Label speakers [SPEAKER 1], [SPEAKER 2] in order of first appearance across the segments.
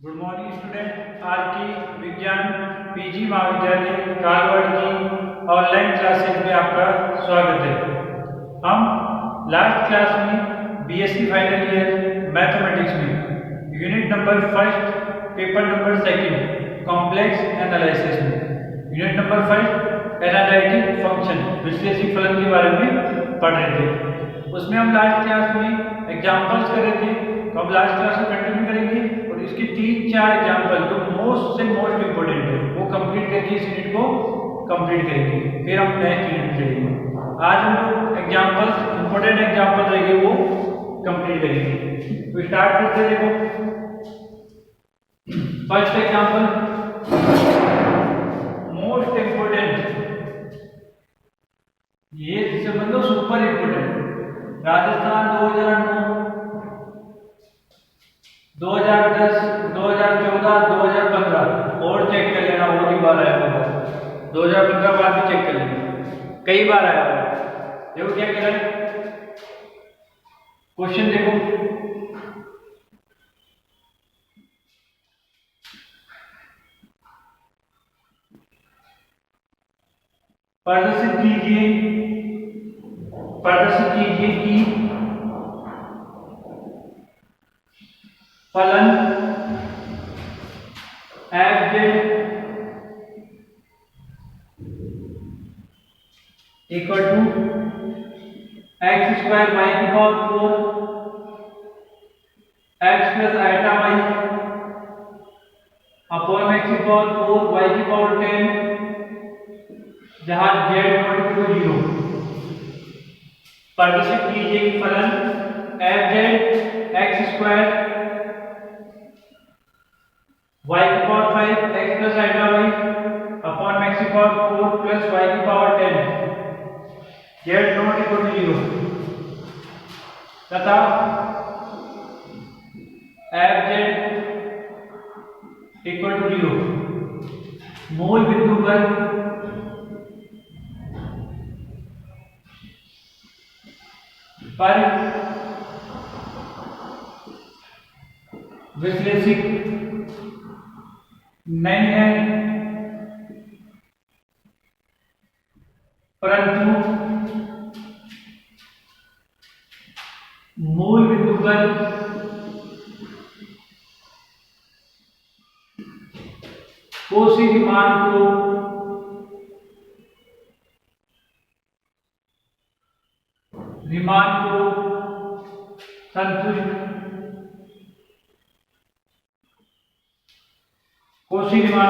[SPEAKER 1] Good morning student. आज की विज्ञान पीजी महाविद्यालय कालवाड़ की ऑनलाइन क्लासेज में आपका स्वागत है। हम लास्ट क्लास में बीएससी फाइनल ईयर मैथमेटिक्स में unit number first paper number second complex analysis में unit number first analytic function विश्लेषी फलन के बारे में पढ़ रहे थे। उसमें हम लास्ट क्लास में एग्जाम्पल्स कर रहे थे, तो अब लास्ट क्लास में कंटिन्यू करेंगे और इसकी 3-4 एग्जाम्पल जो मोस्ट इम्पोर्टेंट है वो कंप्लीट करके इस यूनिट को कंप्लीट करेंगे। फिर हम नेक्स्ट यूनिट चलेंगे। आज हम जो एग्जाम्पल्स इंपॉर्टेंट एग्जाम्पल रहेंगे वो कंप्लीट करेंगे। तो स्टार्ट करते हैं। देखो फर्स्ट एग्जाम्पल मोस्ट इम्पोर्टेंट, ये समझ लो सुपर इम्पोर्टेंट। राजस्थान 2009, 2010, 2014, 2015 और चेक कर लेना, और ही बार आया होगा। 2015 बाद भी चेक कर लेना, कई बार आया होगा। देखो क्या कह रहा है क्वेश्चन, देखो प्रदर्शित कीजिए कि फलन f(z) equal to x square y की power 4 x plus iota y upon x की पावर 4 y की पावर 10 जहां z नॉट इक्वल टू 0। प्रदर्शित कीजिए कि फलन f(z) x स्क्वायर y की power 5 x plus iota y upon x की पावर 4 प्लस y की power 10 z not equal to 0 तथा f(z) इक्वल टू 0 मूल बिंदु पर विश्लेषित नहीं है, परंतु मूल बिंदु पर कोसी विमान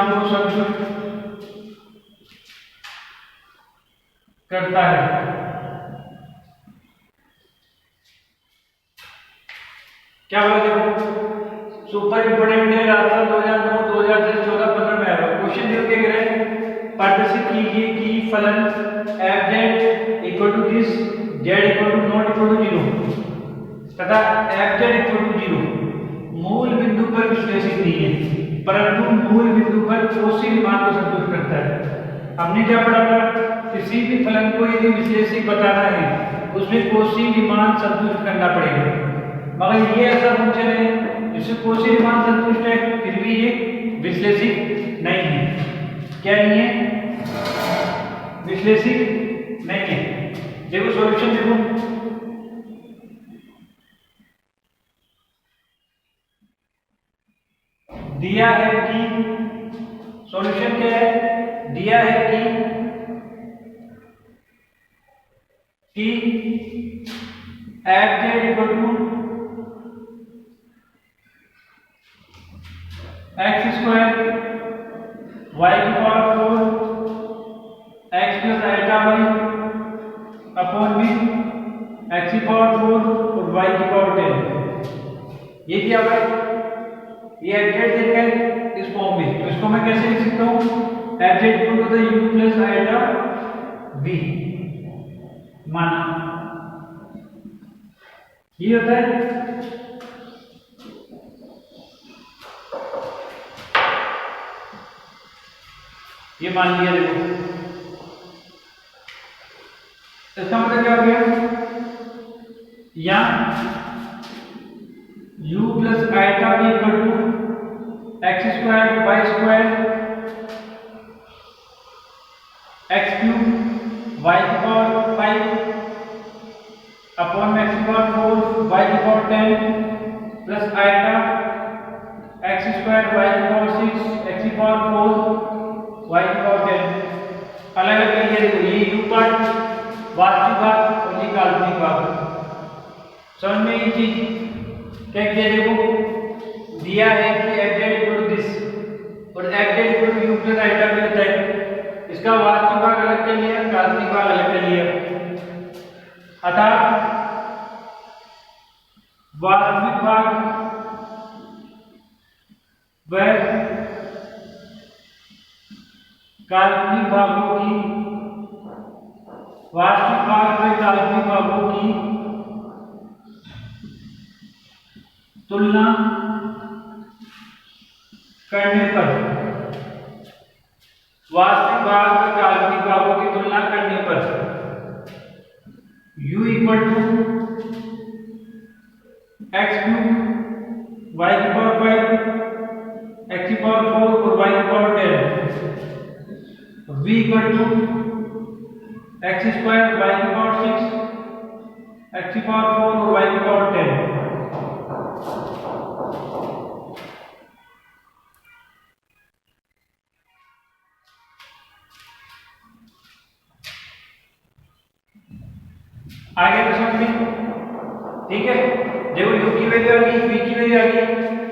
[SPEAKER 1] को संतुष्ट करता है। क्या बोला? देखो सुपर इंपोर्टेंट है। राजस्थान 2009, 2010, 14, 15 में आया क्वेश्चन। देखो क्या कह रहे हैं, प्रदर्शित कीजिए कि फलन f(z) equal to this z equal to not equal to 0 तथा f(z) इक्वल टू 0 मूल बिंदु पर विश्लेषित नहीं है, परंतु मूल बिंदु पर कोसी विमान को संतुष्ट करता है। हमने क्या पढ़ा था, किसी भी फलन को यदि विश्लेषित बताना है उसमें कोसी विमान संतुष्ट करना पड़ेगा। मगर ये ऐसा फंक्शन है जिससे कोसी विमान संतुष्ट है फिर भी ये विश्लेषित नहीं है। क्या नहीं है? विश्लेषित नहीं है। देखो सॉल्यूशन, देखो दिया है कि सॉल्यूशन क्या है, दिया है कि f(z) equal to x square y की power 4 x plus iota y upon में x की पावर 4 और y की पावर 10। ये क्या है? ये f(z) देखा है इस फॉर्म में, तो इसको मैं कैसे लिख सकता हूँ? f(z) equal to u plus iota v माना ये होता है। ये मान लिया। देखो इसका मतलब क्या हो गया, या u plus iota v equal to 10 plus iota x square Y की पावर 6 एक्स की पावर 4 वाई की पावर 10 अलग अलग करिए। देखो ये यू पार्ट वास्तविक भाग और ये काल्पनिक भाग। समझ में ये चीज क्या किया? देखो दिया है कि F Z equal to this और F Z equal to U plus iota भी होता है। इसका वास्तविक भाग अलग कर लिया, काल्पनिक भाग अलग कर लिया। अतः वास्तविक भाग वह काल्पनिक भागों की वास्तविक भाग में काल्पनिक भागों की तुलना करने पर वास्तविक भाग में काल्पनिक भागों की तुलना करने पर u equal to x cube y की पावर 5 एक्स की पावर 4 और वाई की power 10 v equal to x square Y की पावर 6 एक्स की पावर 4 और वाई की पावर 10। आगे तो समझ में ठीक है। देखो u की वैल्यू आ गई, v की वैल्यू आ गई।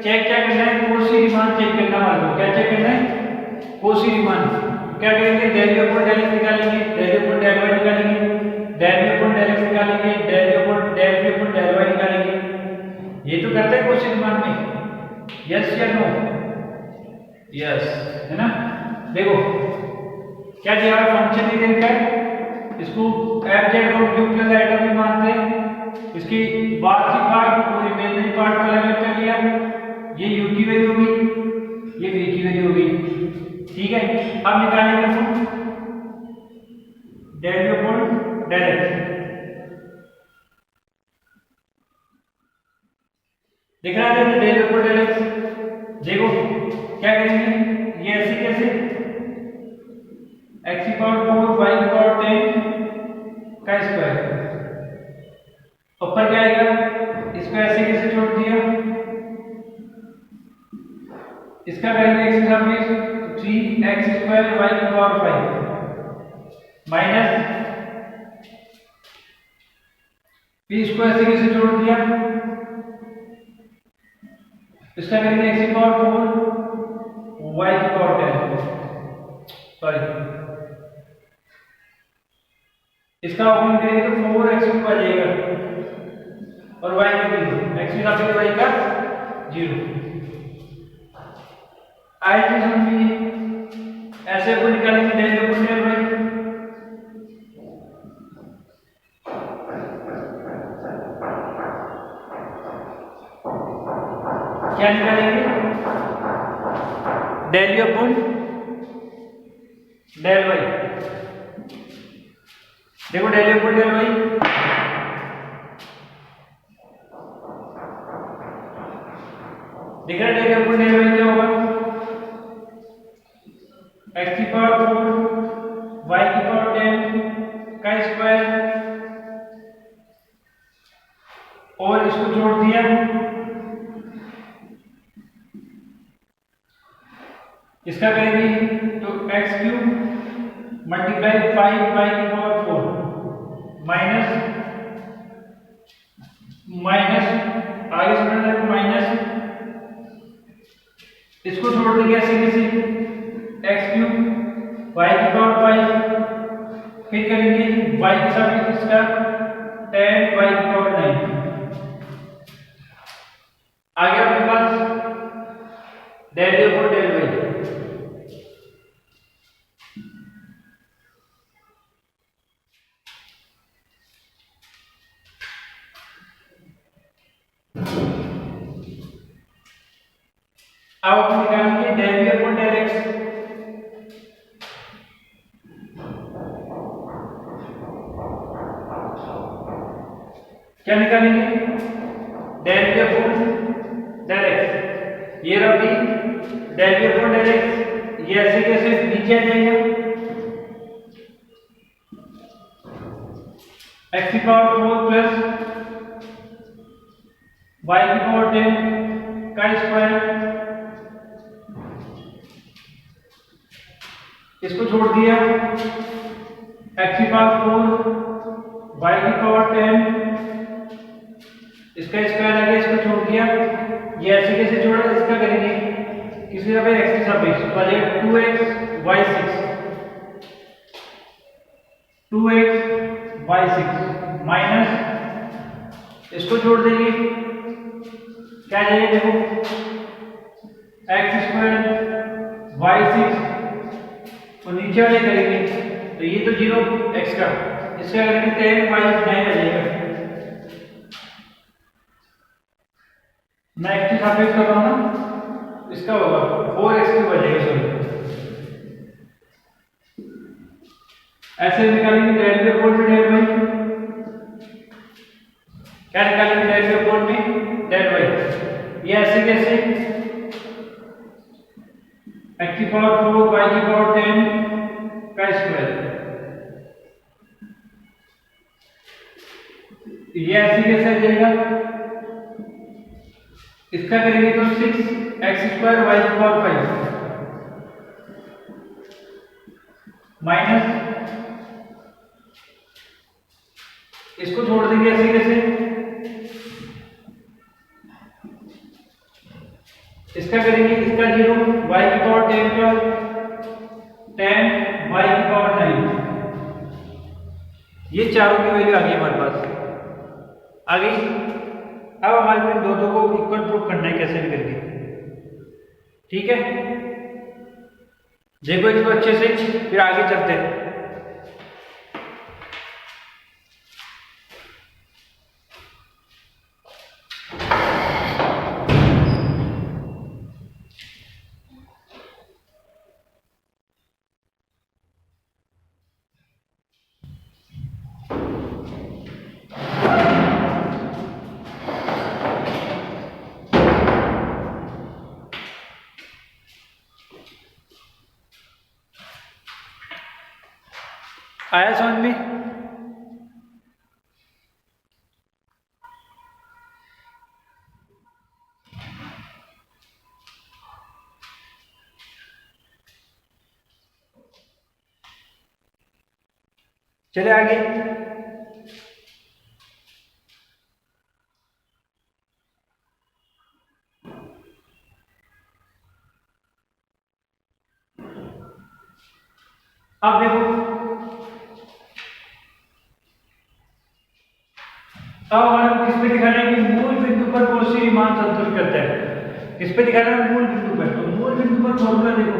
[SPEAKER 1] चेक क्या करना है? कोसी रीमान चेक करना है। क्या चेक करना है? Cauchy Riemann. क्या करेंगे? Del u upon del x निकालेंगे, del u upon del y निकालेंगे, del u upon del x निकालेंगे, del u upon del y निकालेंगे। ये तो करते हैं कोसी रीमान में। यस या नो? यस है ना। देखो क्या दिया हुआ फंक्शन ही देकर इसको एफ जेड और क्यू प्लस आइटम भी मानते हैं। इसकी वास्तविक भाग और इमेजिनरी पार्ट को अलग अलग कर लिया। ये u की वैल्यू होगी, ये v की वैल्यू होगी। ठीक है, अब निकालेंगे हम del u upon del x। दिख रहा है del u upon del x। देखो क्या करेंगे? ये ऐसे कैसे x की पावर 4 y की पावर 10 का स्क्वायर ऊपर क्या आएगा? इसको ऐसे कैसे जोड़ दिया? इसका वैल्यू x का बेस 3x स्क्वायर y की पावर 5 माइनस p इसको ऐसे कैसे जोड़ दिया? इसका वैल्यू x की पावर 4 y की पावर 10 सॉरी इसका ओपन करेंगे तो 4x क्यूब आ जाएगा और y का 0 x की जगह y का 0। आई चीज हम भी ऐसे को निकालेंगे del u upon del y। क्या निकालेंगे? Del u upon del y। देखो del u upon del y दिख रहा है। Del u upon del y क्या होगा? x की पावर 4 y की पावर 10 का स्क्वायर और इसको जोड़ दिया। इसका करेंगे तो x क्यूब मल्टीप्लाई 5y की पावर 4 माइनस आगे समझना है माइनस इसको जोड़ देंगे ऐसे कैसे? x क्यूब y की पावर 5 फिर करेंगे y के साथ इसका 10y की पावर 9। आगे आपके पास del u upon del y। अब हम निकालेंगे del u upon del x। क्या निकालेंगे? Del u upon del x। ये रहा भी del u upon del x। ये ऐसे कैसे नीचे आ जाएगा? x की पावर 4 प्लस y की पावर 10 का स्क्वायर, इसको छोड़ दिया, x की पावर 4 y की पावर 10 इसका स्क्वायर आ गया, इसको छोड़ दिया, ये ऐसे कैसे जोड़ा, इसका करेंगे किसी तरह x के सापेक्ष, तो आ जाएगा 2x y6 माइनस इसको जोड़ देंगे, क्या आ जाएगा देखो x स्क्वायर y6 और नीचे वाले करेंगे तो ये तो 0 x का, इसका करेंगे 10 y 9 आ जाएगा। मैं x के सापेक्ष कर रहा हूं ना, इसका होगा 4x की बचेगा, सॉरी ऐसे निकालेंगे डेल के फोर में डेल वाई, क्या निकालेंगे डेल के फोर में डेल वाई, ये ऐसे कैसे x की पावर 4 y की पावर 10 का स्क्वायर, ये ऐसे कैसे आ जाएगा, इसका करेंगे तो 6x स्क्वायर y की पावर 5 माइनस इसको छोड़ देंगे ऐसे कैसे, इसका करेंगे इसका 0 y की पावर 10 का 10 y की पावर 9, ये चारों की वैल्यू आ गई हमारे पास आ गई। अब हमारे को दोनों को इक्वल प्रूफ करना है कैसे भी करके, ठीक है, देखो इसको अच्छे से, फिर आगे चलते हैं। आया समझ में, चले आगे। अब देखो, अब हमारे को किस पे दिखाना है कि मूल बिंदु पर कौन सी मान संतुष्ट करता है, किस पे दिखाना है, मूल बिंदु पर। तो मूल बिंदु पर फॉर्मूला देखो,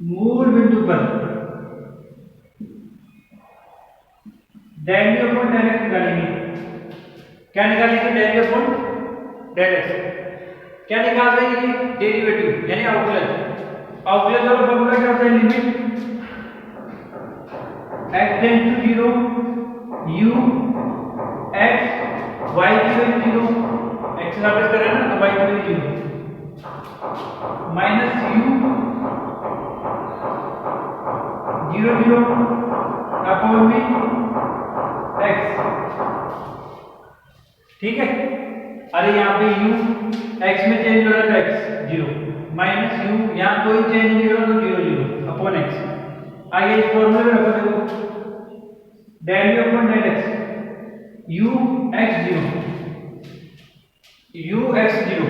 [SPEAKER 1] मूल बिंदु पर डेल अपॉन डेल एक्स निकालेंगे, क्या निकालेंगे, डेल अपॉन डेल एक्स, क्या निकाल रहे हैं, डेरिवेटिव यानी अवकलन। अवकलन का फॉर्मूला क्या होता है, limit x tend to 0 u x y की वैल्यू 0, x वापस कर रहे हैं ना तो y की वैल्यू 0 माइनस u 0 0 अपॉन में x, ठीक है। अरे यहाँ पे u x में चेंज हो रहा था x 0 माइनस u, यहाँ कोई चेंज नहीं हो रहा तो 0 0 अपॉन x। आगे इस फॉर्मूले में रखो, देखो del upon del x u x 0 u x 0,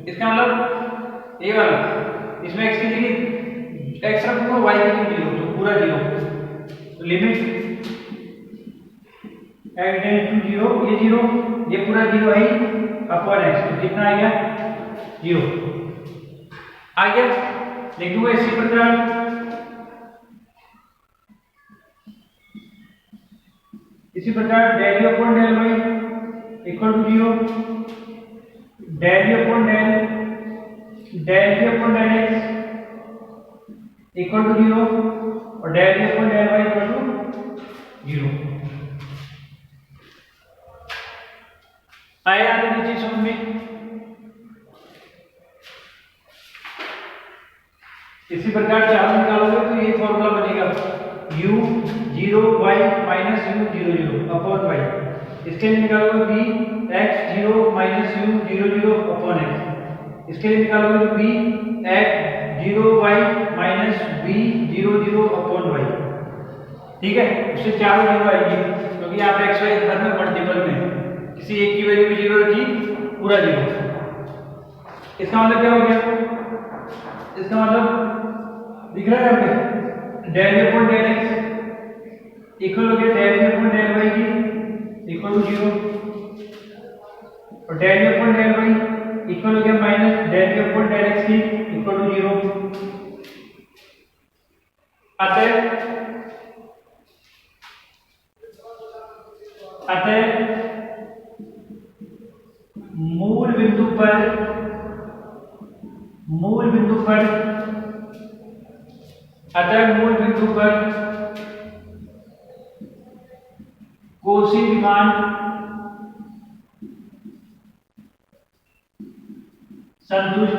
[SPEAKER 1] इसका मतलब ये वाला, इसमें x की जगह x रखूंगा, y की जगह 0 तो पूरा 0, तो लिमिट x टेंड टू 0, ये 0, ये पूरा 0 है अपॉन x, तो कितना आ गया 0 आ गया। लिखूंगा इसी प्रकार, इसी प्रकार del upon del Y equal to 0, del upon del upon del x equal to 0 और del upon del Y equal to 0। आया आगे नीचे समझ में, इसी प्रकार चारों निकालोगे तो ये फॉर्मूला बनेगा u 0 y minus u 0 0 upon y, इसके लिए निकालोगे b x 0 minus u 0 0 upon x. इसके लिए निकालोगे b x 0 y minus b 0 0 upon y. ठीक है, उससे चारों जीरो आएगी क्योंकि यहाँ पे एक्स वाई हर में मल्टीपल में किसी एक की वैल्यू भी जीरो रखी, पूरा जीरो। इसका मतलब क्या हो गया? इसका मतलब दिख रहा है यहाँ पे del A upon del x equal हो गया del A upon del Y की इक्वल टू जीरो, और del A upon del Y equal हो गया minus del A upon del x की इक्वल टू जीरो। अतः मूल बिंदु पर कोसी विमान संतुष्ट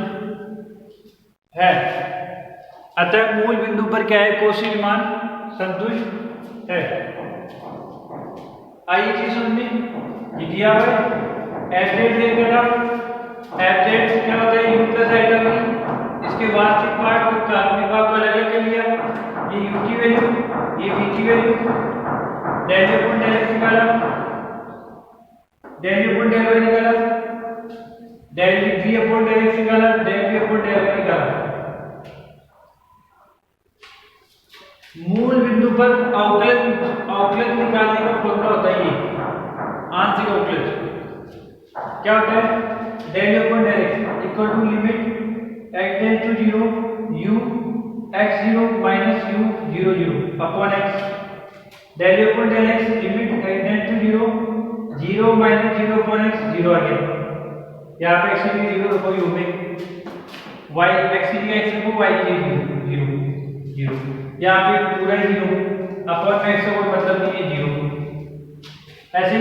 [SPEAKER 1] है। अतः मूल बिंदु पर क्या है? कोसी विमान संतुष्ट है। आइए चीज समझ में, ये दिया हुआ है एफ जेड देकर एफ जेड क्या होता है? U plus iota v. इसके वास्तविक पार्ट को काल्पनिक भाग को अलग कर लिया, ये u की वैल्यू, ये v की value, del u upon del x निकाला, del u upon del y निकाला, del v upon del x निकाला, del v upon del y निकाला। मूल बिंदु पर अवकलज निकालने का फॉर्मूला होता है ये आंशिक अवकलज। क्या होता है? Del u upon del x equal to limit x tend to 0 u x 0 minus u 0 0 upon x। Del u upon del x limit x tend to 0 0 minus 0 upon x 0 आ गया। यहाँ पे x की जगह 0 रखो u में, y x की जगह x रखो y की जगह 0 0। यहाँ पे पूरा 0 अपॉन में x का कोई मतलब नहीं है 0। ऐसे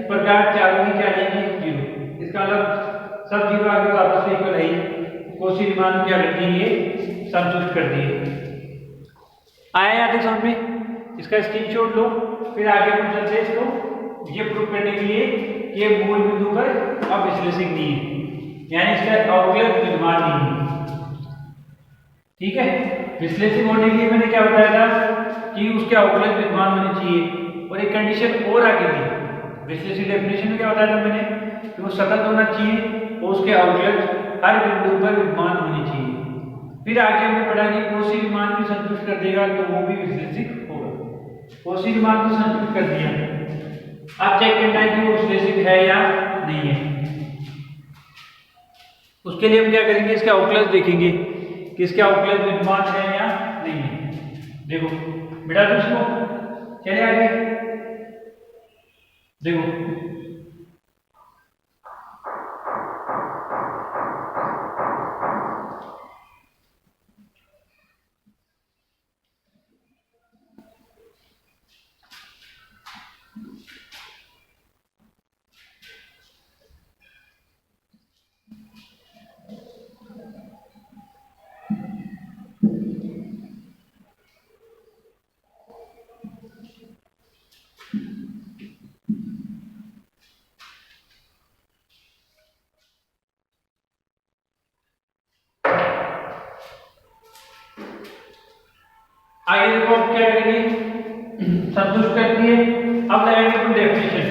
[SPEAKER 1] प्रकार चारों ही क्या लेंगे 0। इसका मतलब सब जीरो आगे तो आपस में इक्वल है। कोसी विमान क्या कर दिए? संतुष्ट कर दिए। आया यहाँ तक समझ में? इसका स्क्रीनशॉट लो, फिर आगे हम चलते हैं इसको ये प्रूव करने के लिए कि ये मूल बिंदु पर अविश्लेषित नहीं है, यानी इसका अवकलज विद्यमान नहीं है। ठीक है, विश्लेषित होने के लिए मैंने क्या बताया था कि उसके अवकलज विद्यमान होने चाहिए, और एक कंडीशन और आगे थी। विश्लेषित डेफिनेशन में क्या बताया था मैंने कि वो सतत होना चाहिए और उसके अवकलज हर बिंदु पर विद्यमान होनी चाहिए। फिर आगे हमने पढ़ा कि कोसी विमान भी संतुष्ट कर देगा तो वो भी विश्लेषित होगा। कोसी विमान को संतुष्ट कर दिया, अब चेक करना है कि वो विश्लेषित है या नहीं है। उसके लिए हम क्या करेंगे? इसके अवकलज देखेंगे कि इसके अवकलज विद्यमान है या नहीं है। देखो बेटा दोस्तों, चले आगे देखो। आगे देखो अब क्या करेंगे? संतुष्ट कर दिए, अब लगाएंगे अपन डेफिनेशन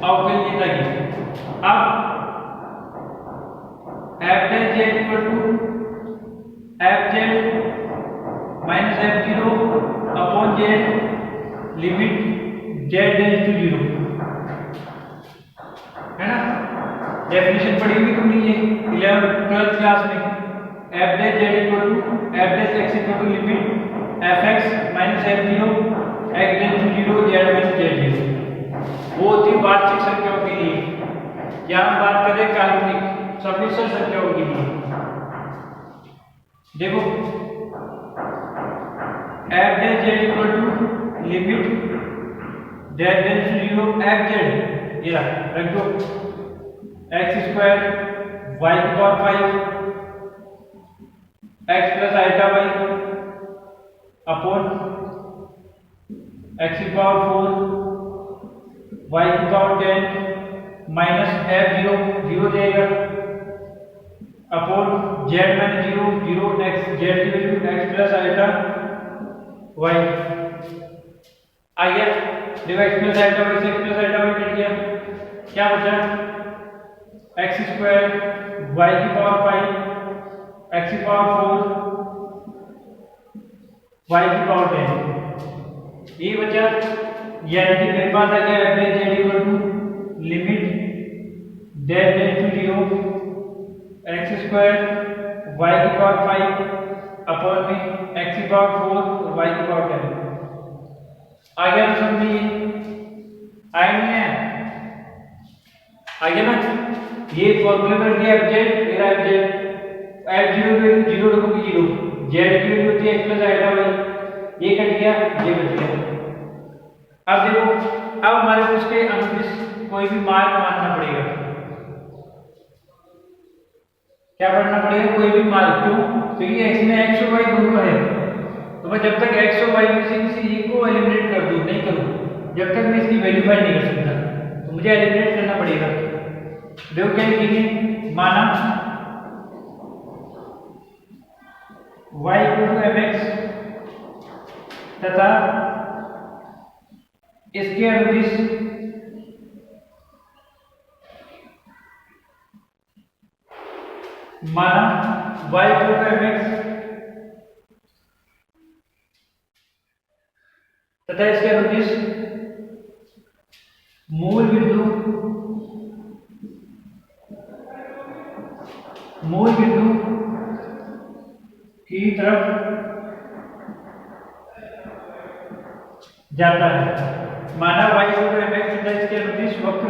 [SPEAKER 1] अवकलनीयता की। अब f dash z equal to f z minus f0 upon z limit z dash to 0, है ना? डेफिनेशन पढ़ी हुई तुमने ये 11th 12th क्लास में। f dash z equal to f dash x equal to limit fx minus f0 x tend to 0 z minus z0। वो थी वार्षिक संख्याओं के लिए। यहाँ हम बात कर रहे हैं काल्पनिक सम्मिश्र संख्याओं के लिए। देखो f dash z equal to limit z tend to 0 f z, ये रख दो x स्क्वायर y की power 5 x plus iota y upon x की पावर 4 y की पावर 10 माइनस f0 0 जाएगा upon z minus 0 0 x z की value x plus iota y आ गया। देखो x प्लस आइटा y से x plus iota y cut गया, क्या बचा x स्क्वायर y की पावर 5 x की पावर 4 y की पावर 10 ये बचा। यानी कि मेरे पास आ गया average z equal to limit z tends to 0 x square y की पावर 5 अपॉन में x की पावर 4 और y की पावर 10 आ गया। तो समझिए आया नहीं है, आ गया ना। ये फॉर्मूले पर दिया fz मेरा fz f0 की वैल्यू 0 रखोगे 0 z की वैल्यू होती है x प्लस आइटा y, ये कट गया ये बच गया। अब देखो अब हमारे को उसके अनुदिश कोई भी मार्ग मानना पड़ेगा। क्या पढ़ना पड़ेगा? कोई भी मार्ग। क्यों? क्योंकि x में x और y दोनों है, तो मैं जब तक x और y में से किसी एक को एलिमिनेट कर दूं नहीं करूं जब तक मैं इसकी वैल्यू फाइंड नहीं कर सकता, तो मुझे एलिमिनेट करना पड़ेगा। देखो क्या लिखेंगे, माना y इक्वल टू mx तथा इसके अनुदिश माना y इक्वल टू mx तथा इसके अनुदिश मूल बिंदु की तरफ जाता है। माना y इक्वल टू mx तथा इसके अनुदिश वक्र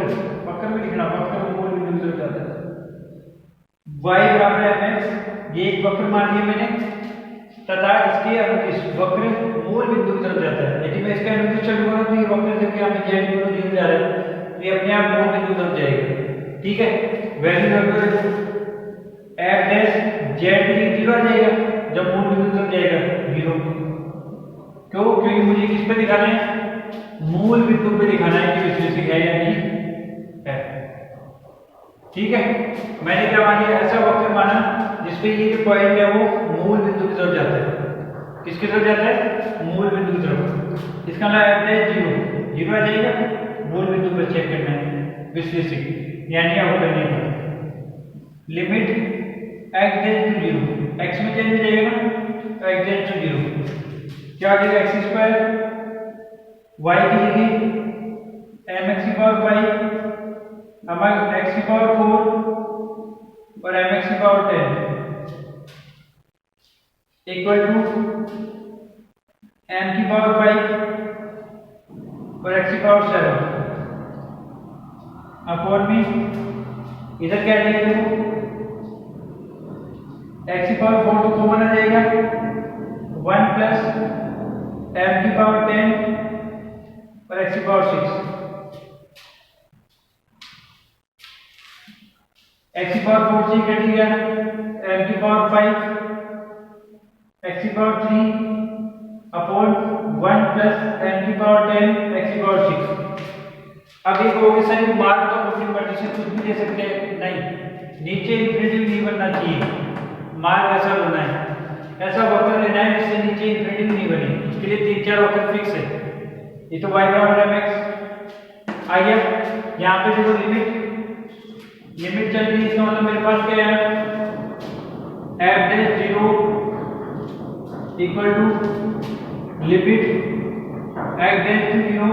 [SPEAKER 1] में लिखना, वक्र मूल बिंदु की तरफ जाता है। y बराबर mx ये एक वक्र मान लिया मैंने तथा इसके अनुदिश वक्र मूल बिंदु की तरफ जाता है। यदि मैं इसके अनुदिश चलूंगा तो ये वक्र से क्या मैं z बिंदु दूर जा रहा है, तो ये अपने आप मूल बिंदु की तरफ जाएगा। ठीक है, वैल्यू रखो f डैश z की 0 आ जाएगा जब मूल बिंदु की तरफ जाएगा 0। क्यों? क्योंकि मुझे किस पे दिखाना है, मूल बिंदु पे दिखाना है कि विश्लेषक है या नहीं है। ठीक है, मैंने क्या मान लिया, ऐसा वक्र माना जिसपे ये जो पॉइंट है वो मूल बिंदु की तरफ जाता है। किसकी तरफ जाता है? मूल बिंदु की तरफ। इसका मतलब है 0 आ जाएगा, मूल बिंदु पर चेक करना है विश्लेषक यानी अवकलनीय पर। Limit x tends to 0 x में चेंज हो जाएगा ना, तो x टेंड्स टू 0 क्या आ जाएगा x स्क्वायर y की जगह mx की पावर 5 हमारे x की पावर 4 और mx की पावर 10 इक्वल टू m की पावर 5 और x की पावर 7 अपॉन में इधर क्या लिया देखो x की पावर 4 तो कॉमन आ जाएगा 1 प्लस m की पावर 10 और x की पावर 6 x की पावर 4 से कट गया m की पावर 5 x की पावर 3 अपॉन 1 प्लस m की पावर 10 x की पावर 6। अब एक होगी सही मार्क तो मल्टीप्लिकेशन से कुछ भी दे सकते हैं नहीं, नीचे इंफिनिटी नहीं बनना चाहिए, मार्क ऐसा बनना है, ऐसा वक्र लेना है जिससे नीचे इंफिनिटी नहीं बने। उसके लिए 3-4 वक्र फिक्स है। ये तो y बराबर mx आ गया। यहाँ पे देखो लिमिट चल रही है, इसका मतलब मेरे पास क्या है f dash 0 equal to limit x dash to 0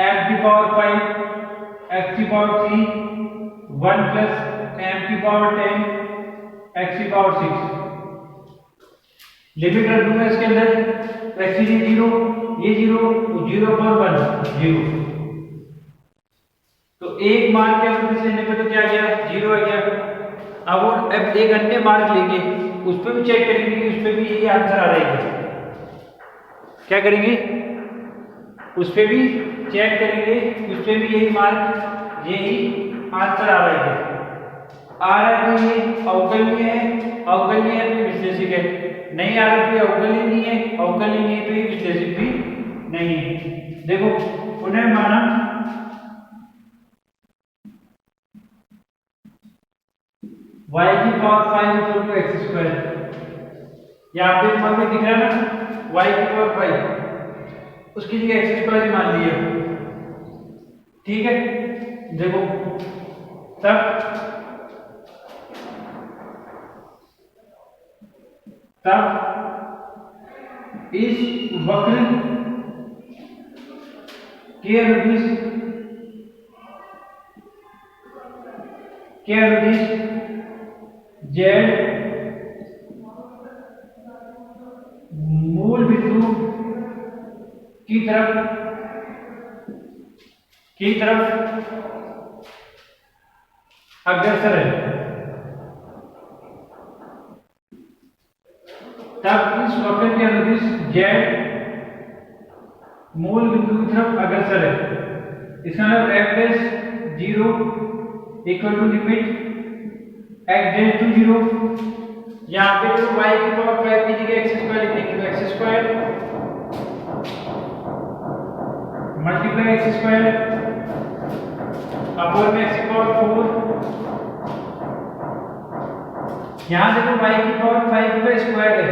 [SPEAKER 1] m की पावर 5 x की पावर 3 1 प्लस m की पावर 10 x की पावर 6। लिमिट रख दूंगा इसके अंदर, x की 0 ये 0 पर 1 0, तो एक मान के अनुदिश लेने पे तो क्या गया 0 आ गया। अब वो एक अन्य मार्क लेंगे उस पर भी चेक करेंगे कि उस पर भी यही आंसर आ रहा है। क्या करेंगे? उस पर भी चेक करेंगे, उस पर भी यही मार्क यही आंसर आ रहा है। आ रहा है तो ये अवकलनीय है, अवकलनीय है तो विश्लेषक है, नहीं आ रहा तो ये अवकलनीय नहीं है, अवकलनीय नहीं है तो ये विश्लेषक भी नहीं है। देखो पुनः मानम y की power 5 equal to x square. यहाँ पे हमें दिख रहा है ना y की पावर 5, उसकी जगह एक्स स्क्वायर मान लिया। ठीक है, देखो तब इस वक्र के अनुदिश z मूल बिंदु की तरफ अग्रसर है, तब इस वक्र के अनुदिश z मूल बिंदु की तरफ अग्रसर है। इसका मतलब f dash 0 equal to limit x dash to 0। यहाँ पे तो y की पावर 5 की जगह x स्क्वायर लिखेंगे, तो x square multiply x square upon में x की पावर 4। यहाँ देखो y की पावर 5 का स्क्वायर है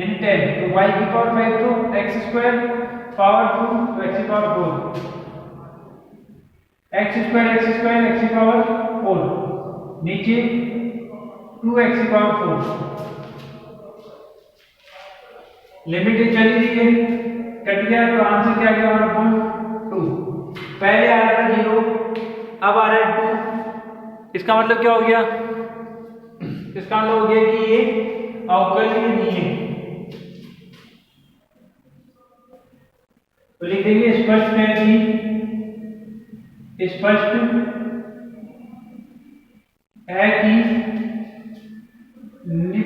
[SPEAKER 1] इन 10, तो y की पावर 5 तो x स्क्वायर पावर 2 तो x की पावर 4, x स्क्वायर x की पावर 4, नीचे 2x की पावर 4। लिमिट चली रही है, कट गया तो आंसर क्या गया 1/2। पहले आ रहा था 0, अब आ रहा है 2। इसका मतलब क्या हो गया? इसका मतलब हो गया कि ये अवकलनीय नहीं है। तो लिख देंगे स्पष्ट है कि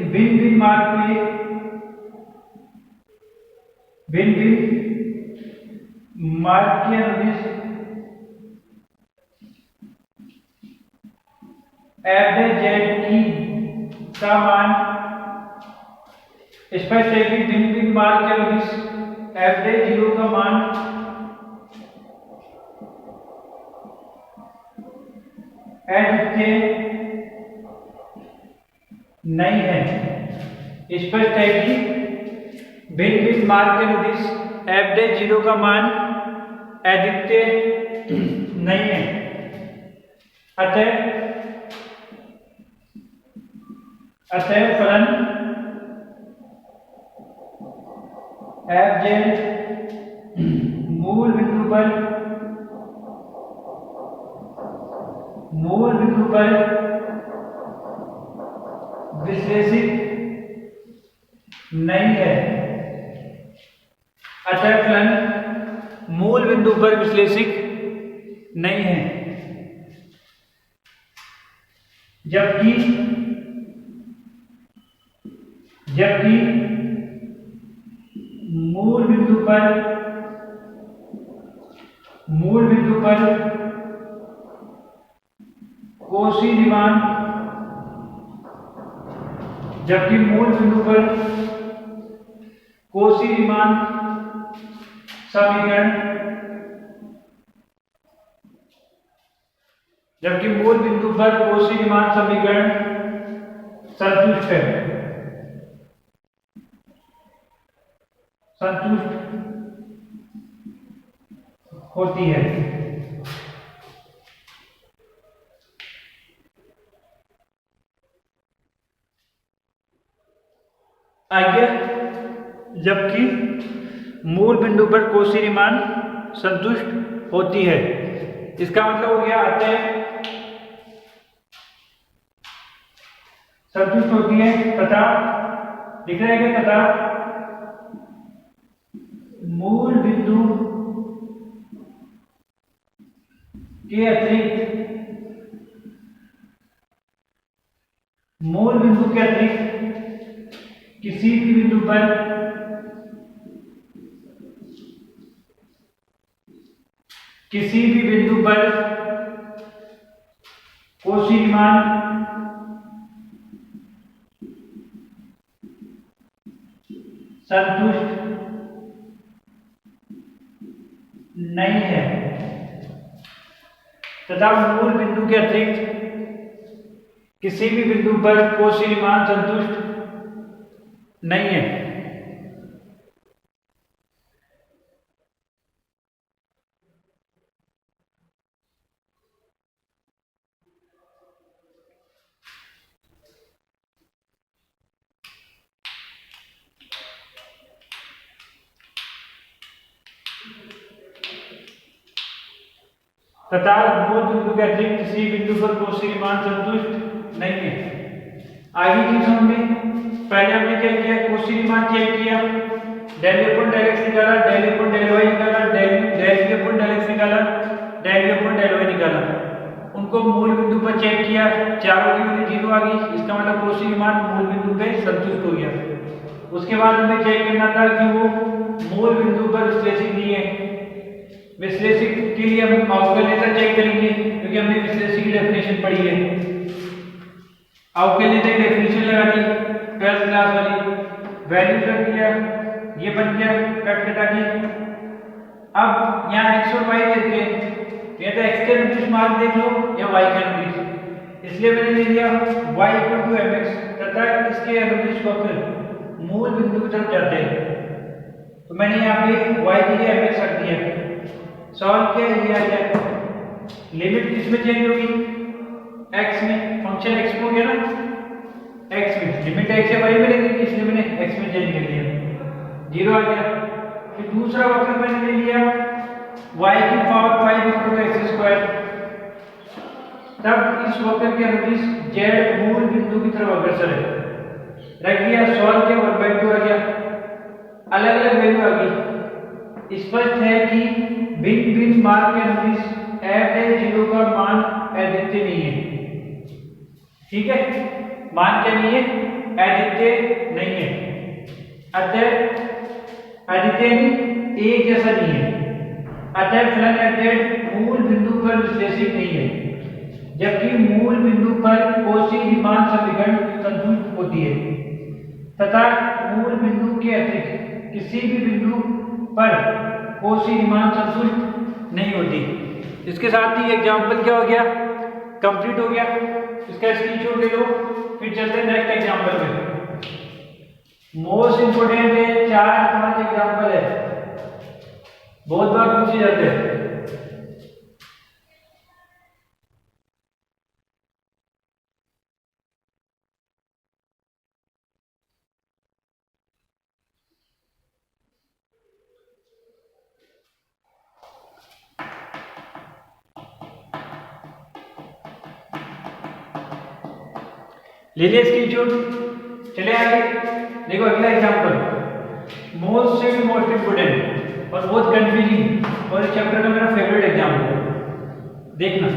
[SPEAKER 1] भिन्न भिन्न मार्ग के अनुदिश f z की का मान स्पष्ट है कि भिन्न मार्ग के अनुदिश f 0 का मान अद्वितीय नहीं है। स्पष्ट है कि भिन्न मार्ग के अनुदिश f 0 का मान अद्वितीय नहीं है। अतः फलन f मूल बिंदु पर विश्लेषित नहीं है। अतः फलन मूल बिंदु पर विश्लेषित नहीं है, जबकि मूल बिंदु पर कोशी रीमान समीकरण संतुष्ट होती है। आगे, जबकि मूल बिंदु पर कोशी रीमान संतुष्ट होती है, इसका मतलब हो गया अतः संतुष्ट होती है तथा लिख रहे हैं तथा मूल बिंदु के अतिरिक्त किसी भी बिंदु पर कोशी रीमान संतुष्ट नहीं है तथा मूल बिंदु के अतिरिक्त किसी भी बिंदु पर कोसी मान संतुष्ट नहीं है। तथा मूल बिंदु के अतिरिक्त किसी बिंदु पर कोसी मान संतुष्ट नहीं है। आगे की समझ पहले हमने क्या किया, कोसी मान चेक किया, डेल अपॉन डेल एक्स निकाला, डेल अपॉन डेल वाई निकाला, डेल अपॉन डेल एक्स निकाला, डेल अपॉन डेल वाई निकाला। उनको मूल बिंदु पर चेक किया, चारों की वैल्यू 0 आ गई, इसका मतलब कोसी मान मूल बिंदु पे संतुष्ट हो गया। उसके बाद हमें चेक करना था कि वो मूल बिंदु पर विश्लेषित नहीं है। विश्लेषित के लिए हम अवकलनीयता चेक करेंगे क्योंकि हमने विश्लेषित की डेफिनेशन पढ़ी है। अवकलनीयता की डेफिनेशन लगा दी 12th क्लास वाली, वैल्यू रख दिया, ये बन गया कट कटा के। अब यहाँ x और y देके या तो x के अनुदिश मार्ग देख लो या y के अनुदिश, इसलिए मैंने ले लिया y = mx तथा इसके अनुदिश वक्र मूल बिंदु की तरफ जाते हैं, तो मैंने यहाँ पे y के लिए mx रख दिया। सॉल्व किया, ये आ गया। लिमिट किसमें चेंज होगी, x में, फंक्शन x हो गया ना, x में लिमिट x से y में लगेगी, इसलिए मैंने x में चेंज कर दिया, 0 आ गया। फिर दूसरा वक्र मैंने ले लिया y की पावर 5 = x², तब इस वक्र के अनुदिश z मूल बिंदु की तरफ अग्रसर है, रख दिया। सॉल्व किया, 1/2 आ गया। अलग अलग वैल्यू आ गई। स्पष्ट है कि भिन्न भिन्न मार्ग के अनुदिश f(0) का मान अद्वितीय नहीं है। ठीक है, मान क्या नहीं है, अद्वितीय नहीं है। अतः अद्वितीय नहीं, एक जैसा नहीं है। अतः फलन f मूल बिंदु पर विश्लेषित नहीं है, जबकि मूल बिंदु पर कोसी रीमान समीकरण संतुष्ट होती है तथा मूल बिंदु के अतिरिक्त किसी भी बिंदु पर कोसी रीमान संतुष्ट नहीं होती। इसके साथ ही एग्जाम्पल क्या हो गया, कंप्लीट हो गया। इसका स्क्रीनशॉट ले लो, फिर चलते हैं नेक्स्ट एग्जाम्पल में। मोस्ट इंपोर्टेंट है, 4-5 एग्जाम्पल है, बहुत बार पूछे जाते हैं। ले लिया स्क्रीनशॉट, चले आगे। देखो अगला एग्जांपल, मोस्ट इंपोर्टेंट और बहुत कंफ्यूजिंग और इस चैप्टर का मेरा फेवरेट एग्जांपल, देखना।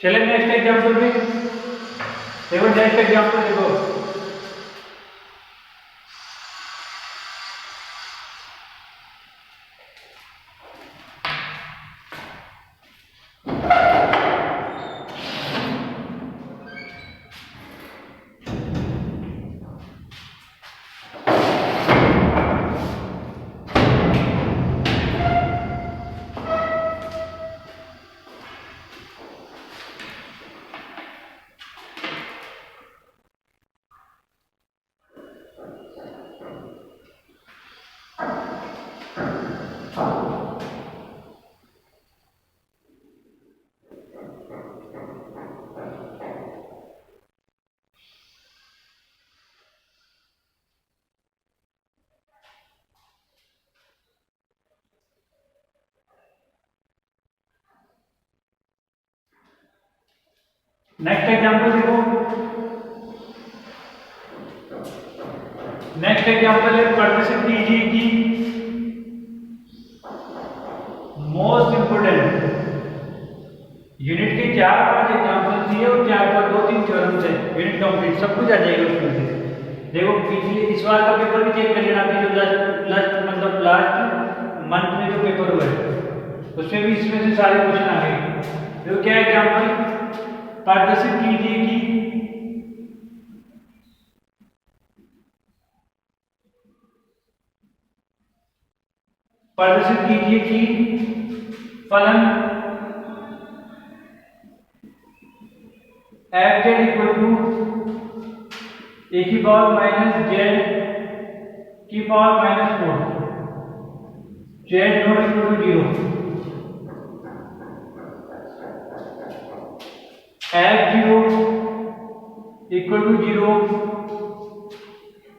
[SPEAKER 1] चले नेक्स्ट एग्जांपल में, देखो नेक्स्ट एग्जांपल देखो। नेक्स्ट एग्जांपल देखो, नेक्स्ट एग्जांपल है प्रदर्शित कीजिए कि मोस्ट इंपोर्टेंट यूनिट के 4-5 एग्जांपल दिए और 4-2-3 थ्योरम से यूनिट कंप्लीट सब कुछ आ जाएगा उसमें से। देखो पिछले इस बार का पेपर भी चेक कर लेना, अभी जो लास्ट मंथ में जो पेपर हुआ है उसमें भी इसमें से सारे क्वेश्चन आ गए। तो क्या एग्जांपल प्रदर्शित कीजिए कि फलन एफ जेड इक्वल टू ए की पावर माइनस जेड की power minus 4 z not equal to 0 f 0 equal to 0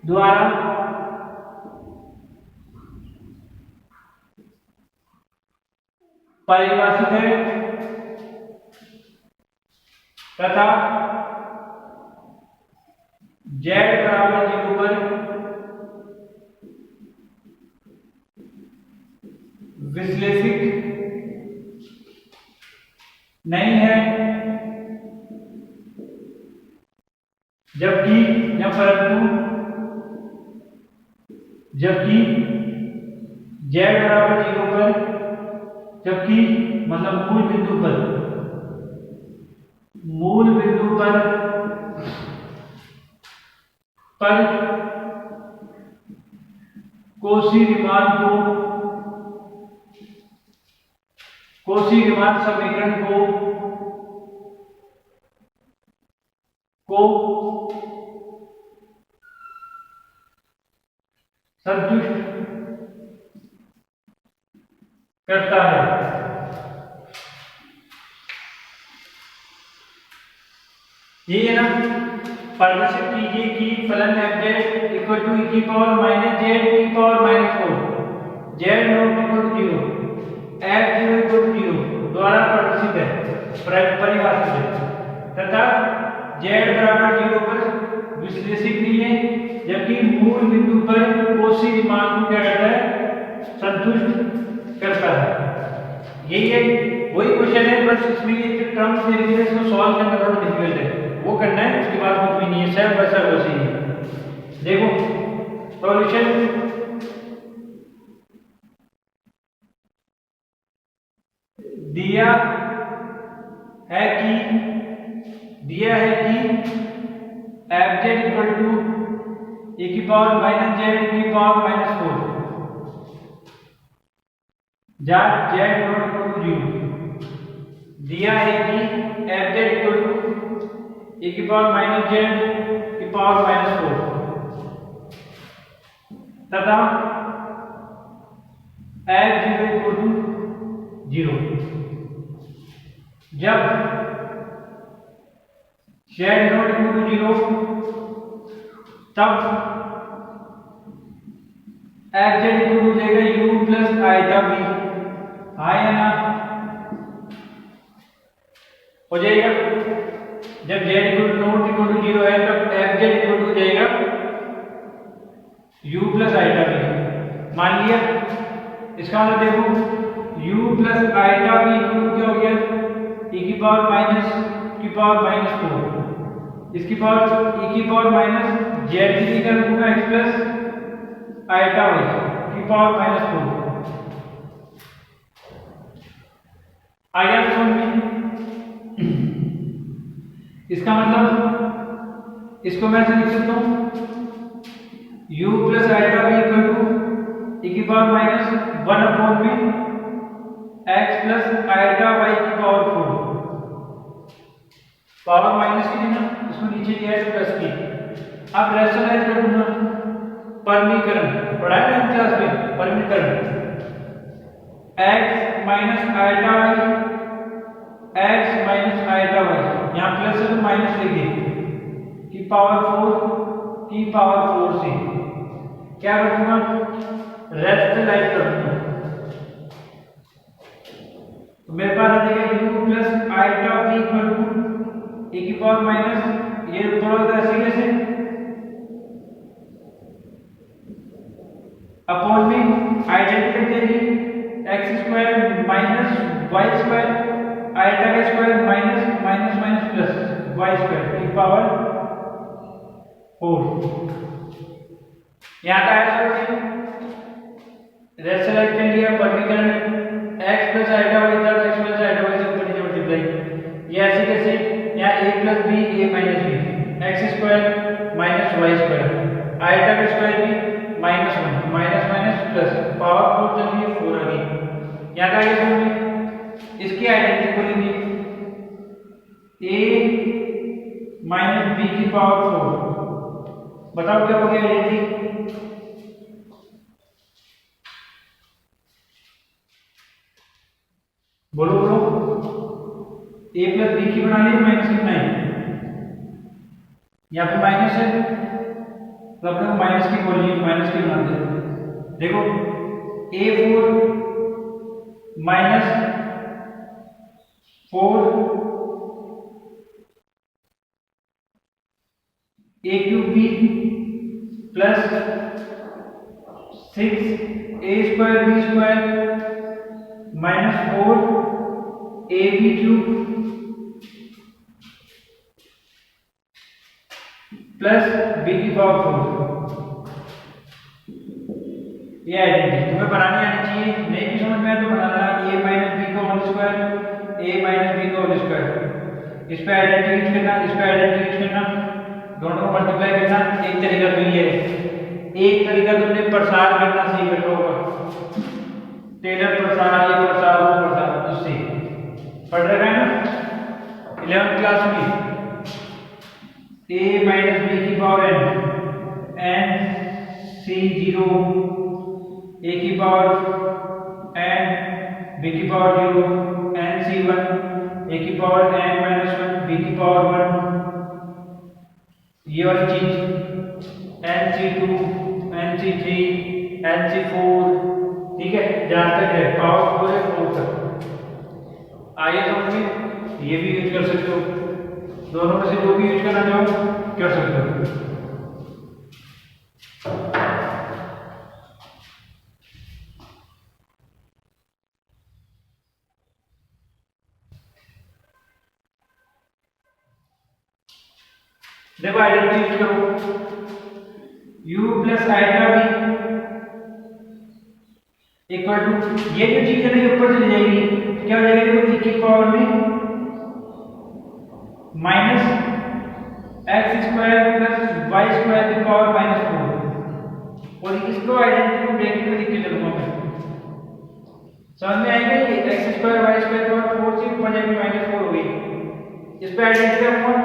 [SPEAKER 1] द्वारा परिभाषित है तथा z बराबर 0 पर विश्लेषित नहीं है, जबकि z बराबर 0 पर, जबकि मतलब मूल बिंदु पर कोशी रीमान समीकरण को संतुष्ट करता है। ये है ना, प्रदर्शित कीजिए कि फलन f Z equal to e की पावर माइनस जेड की power minus 4 z not equal to 0 f 0 equal to 0 द्वारा प्रदर्शित है, परिभाषित है तथा जेड बराबर 0 पर विश्लेषित नहीं है, जबकि मूल बिंदु पर कोशी रीमान को क्या करता है, संतुष्ट करता है। यही है, वही क्वेश्चन है, बस इसमें ये जो टर्म्स दे रही है इसको सॉल्व करना थोड़ा डिफिकल्ट है, वो करना है, उसके बाद कुछ भी नहीं है, सब वैसा वैसे ही है। देखो सॉल्यूशन, दिया है कि एफ जेड इक्वल टू ए की पावर माइनस जेड की पावर माइनस 4 जहाँ जेड नॉट इक्वल टू 0। दिया है कि एफ जेड इक्वल टू ए की पावर माइनस जेड की पावर माइनस 4 तथा एफ 0 इक्वल टू 0 जब जेड नॉट इक्वल टू 0 तब एफ जेड इक्वल टू देगा यू प्लस आइटा बी, हाँ या ना, हो जाएगा। जब z equal to not equal to 0 है तब एफ जेड इक्वल टू जाएगा यू प्लस आइटा बी, मान लिया। इसका मतलब देखो u plus iota b equal to क्या हो गया, e की पावर माइनस 4 इसकी पावर e की पावर माइनस जेड की कर दूंगा x प्लस आइटा y की पावर माइनस 4 आया समझ में। इसका मतलब इसको मैं ऐसे लिख सकता हूं u plus iota y equal to e की पावर माइनस 1 अपॉन में x प्लस आइटा y की पावर 4, पावर माइनस की ना, इसको नीचे लिया है प्लस की। अब रैशनलाइज कर दूंगा, परमीकरण पढ़ाया ना क्लास में, परमीकरण x minus iota y, x minus iota y, यहाँ प्लस है तो माइनस लेंगे की पावर 4 से क्या कर दूंगा, रैशनलाइज कर दूंगा, तो मेरे पास आ जाएगा u plus iota v equal to ए की पावर माइनस, ये थोड़ा सा ऐसे कैसे अपॉन में आइडेंटिटी देगी X square minus Y square, iota का square minus minus minus plus Y square की पावर 4। यहाँ का है रेशनलाइज कर लिया वर्गीकरण, x प्लस आइटा वाई था, x प्लस आइटा वाई से ऊपर नीचे मल्टीप्लाई, ये ऐसे कैसे यहाँ a plus B a minus B, X square minus Y square, iota का स्क्वायर भी minus one minus minus plus power 4 चलिए 4 आ गई। यहाँ का ये समझिए, इसकी आइडेंटिटी बोलेंगे a माइनस बी की पावर 4। बताओ क्या हो गया आइडेंटिटी? बोलो बोलो, a प्लस बी की बना ली, माइनस कितना है? यहाँ पे माइनस है तो अपने को माइनस की बोलिए, माइनस की बना दे। देखो a4 minus 4 a cube b plus 6 a square b square minus 4 a b cube plus b की पावर 4। ये आइडेंटिटी तुम्हें बनानी आनी चाहिए, नहीं भी समझ में आए तो बनाना a माइनस बी का whole square, a minus b का होल स्क्वायर। इस पे आइडेंटिटी यूज करना, इस पे आइडेंटिटी यूज करना, दोनों को मल्टीप्लाई करना। एक तरीका तो ये है, एक तरीका तुमने प्रसार करना सीख रखा होगा, टेलर प्रसार, ये प्रसार वो प्रसार, उससे पढ़ रखा है ना 11th क्लास में। a माइनस बी की पावर n c0 a की पावर n b की पावर 0 n c1 a की पावर n माइनस 1 b की पावर 1, ये वाली चीज n c2 n c3 n c4, ठीक है, जहां तक है पावर 4 है 4 तक। आइए तो हम ये भी यूज कर सकते हो, दोनों में से जो भी यूज करना चाहो कर सकते हो। देखो आइडेंटिटी यूज करो, u plus iota v equal to, ये जो चीज है ना ये ऊपर चली जाएगी, क्या हो जाएगा? देखो e की पावर में minus x square plus Y square की पावर माइनस 4, और इसको आइडेंटिटी को ब्रैकेट में लिख के चलूंगा मैं, समझ में आएगा? ये एक्स स्क्वायर वाई स्क्वायर की पावर 4 से ऊपर जाके माइनस 4 हो गई। इस पे आइडेंटिटी रखूंगा,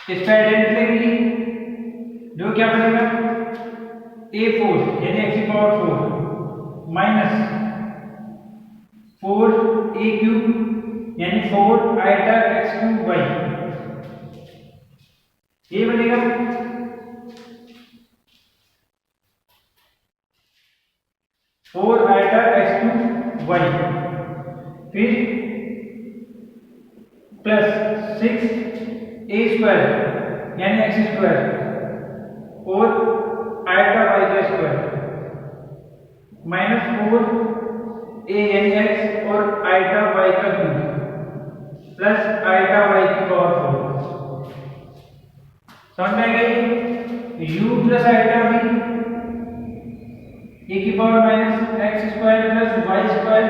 [SPEAKER 1] इस पे आइडेंटिटी लगेगी, जो क्या बनेगा a4 यानी x की पावर 4 माइनस 4 a क्यूब यानी 4 आइटा x क्यूब y, ये बनेगा 4 आइटा x क्यूब y, फिर प्लस 6 a स्क्वायर यानी x स्क्वायर और आइटा y का स्क्वायर माइनस 4 a यानी x और आइटा y का क्यूब प्लस आइटा y की पावर 4। समझ में आ गई? u plus iota v a की power minus x square plus Y square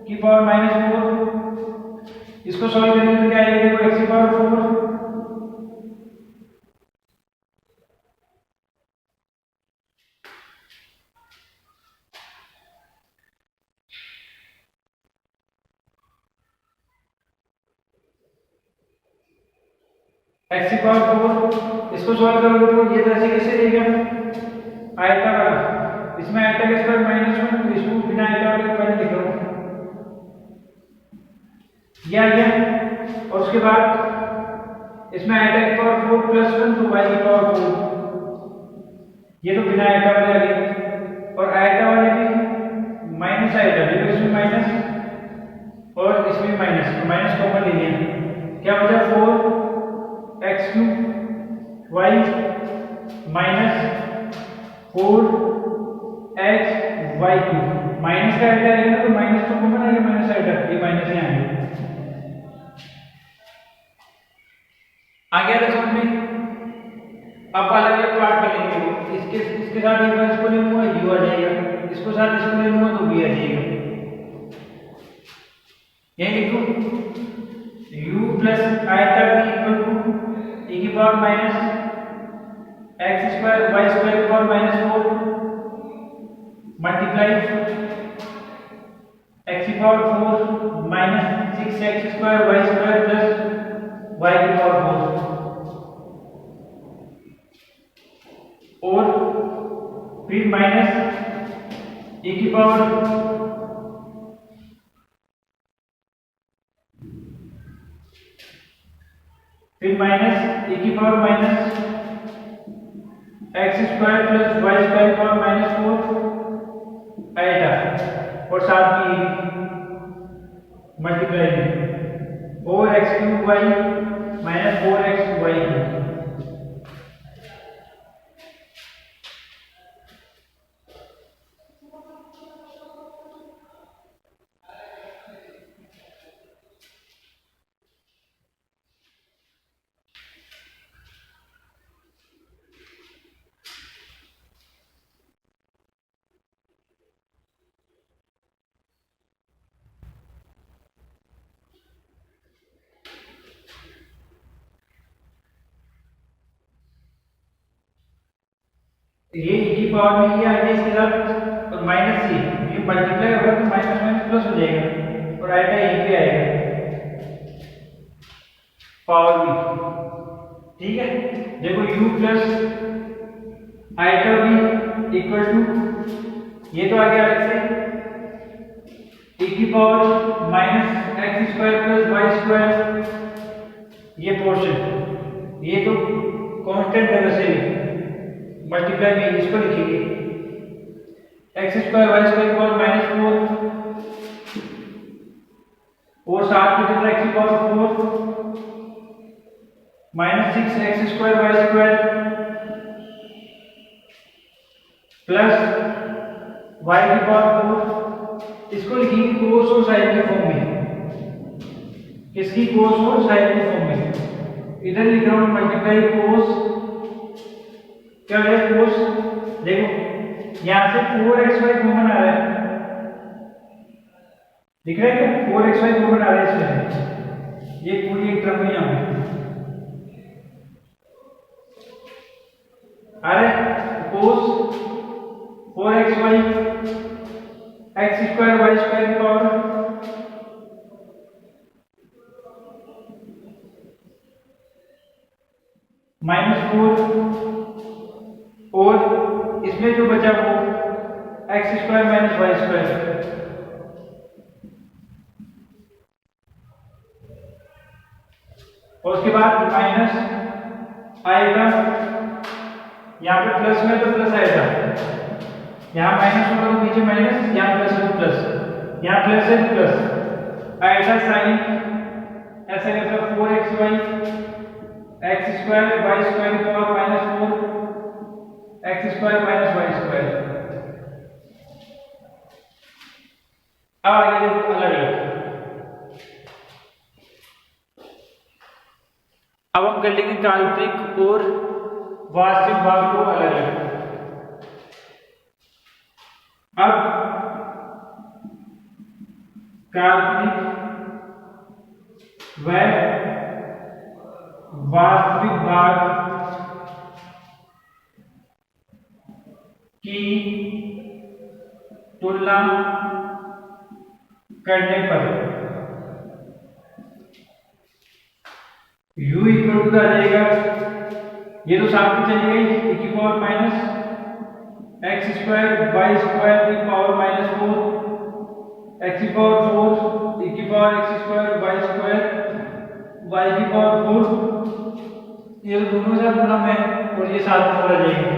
[SPEAKER 1] की पावर माइनस 4, इसको सॉल्व करेंगे तो क्या आएगा? देखो x की पावर 4 x की पावर 4, इसको सॉल्व करोगे तो ये जैसे कैसे देगा आयता वाला, इसमें आयता के स्क्वायर माइनस 1, तो इसको बिना आयता वाले पहले लिख लो, ये आ गया। और उसके बाद इसमें आयता की पावर 4 प्लस 1 तो y की पावर 4, ये तो बिना आयटा वाले आ गए, और आयटा वाले भी माइनस आयटा, देखो इसमें माइनस और इसमें माइनस, तो माइनस कॉमन ले लिया, क्या बचा 4x³ y minus 4x y³, minus का आयटा आएगा ना, तो माइनस तो कॉमन आएगा, माइनस आयटा, ये माइनस यहाँ आएगा। आ गया था समझ में। अब अलग अलग पार्ट में लेंगे, इसके साथ एक बार इसको ले लूंगा u आ जाएगा, इसको साथ इसको ले लूंगा तो b आ जाएगा। ये लिखूं u plus iota b equal to e की पावर माइनस x² y² की पावर -4 मल्टीप्लाई x की power 4 minus 6x² y² plus y की पावर 4, और फिर माइनस e की power minus x² plus y² की पावर -4 आएगा, और साथ में मल्टीप्लाई और x³ y minus 4x y। ये e की पावर में ये आ गया इसके साथ, और माइनस c, ये मल्टीप्लाई होगा तो माइनस माइनस प्लस हो जाएगा, और आएगा यहीं पे आएगा पावर भी। ठीक है, देखो u plus iota b equal to, ये तो आ गया अलग से e की power minus x² plus y², ये पोर्शन, ये तो कांस्टेंट है वैसे भी, मल्टीप्लाई में इसको लिखेंगे x² y² की पावर -4, और साथ में कितना x की power 4 minus 6x² y² plus y की पावर 4, इसको लिखेंगे कोस और साइन के फॉर्म में, किसकी कोस और साइन के फॉर्म में, इधर लिख रहा हूं मल्टीप्लाई कोस, क्या है कोस, देखो यहां से 4xy कॉमन आ रहा है, दिख रहा है क्या 4xy कॉमन आ रहा है इसमें, ये पूरी एक टर्म में यहां आ रहा है, कोस 4xy x² y² की पावर -4, और इसमें जो बचा वो x² माइनस y², और उसके बाद माइनस आएगा, यहाँ पे प्लस में तो प्लस आएगा, यहाँ माइनस होगा तो नीचे माइनस, यहाँ प्लस है तो प्लस, यहाँ प्लस है तो प्लस आएगा साइन, ऐसा मतलब 4xy x² y² की पावर -4 x² माइनस y²। अब आगे देखो अलग अलग, अब हम कर लेंगे काल्पनिक और वास्तविक भाग को अलग अलग। अब काल्पनिक व वास्तविक भाग की तुलना करने पर u इक्वल टू आ जाएगा, ये तो साथ में चली गई e की पावर माइनस x² y² की पावर -4 x की पावर 4 e की पावर x² y² y की पावर 4, ये दोनों से गुणा में, और ये साथ में हो जाएगा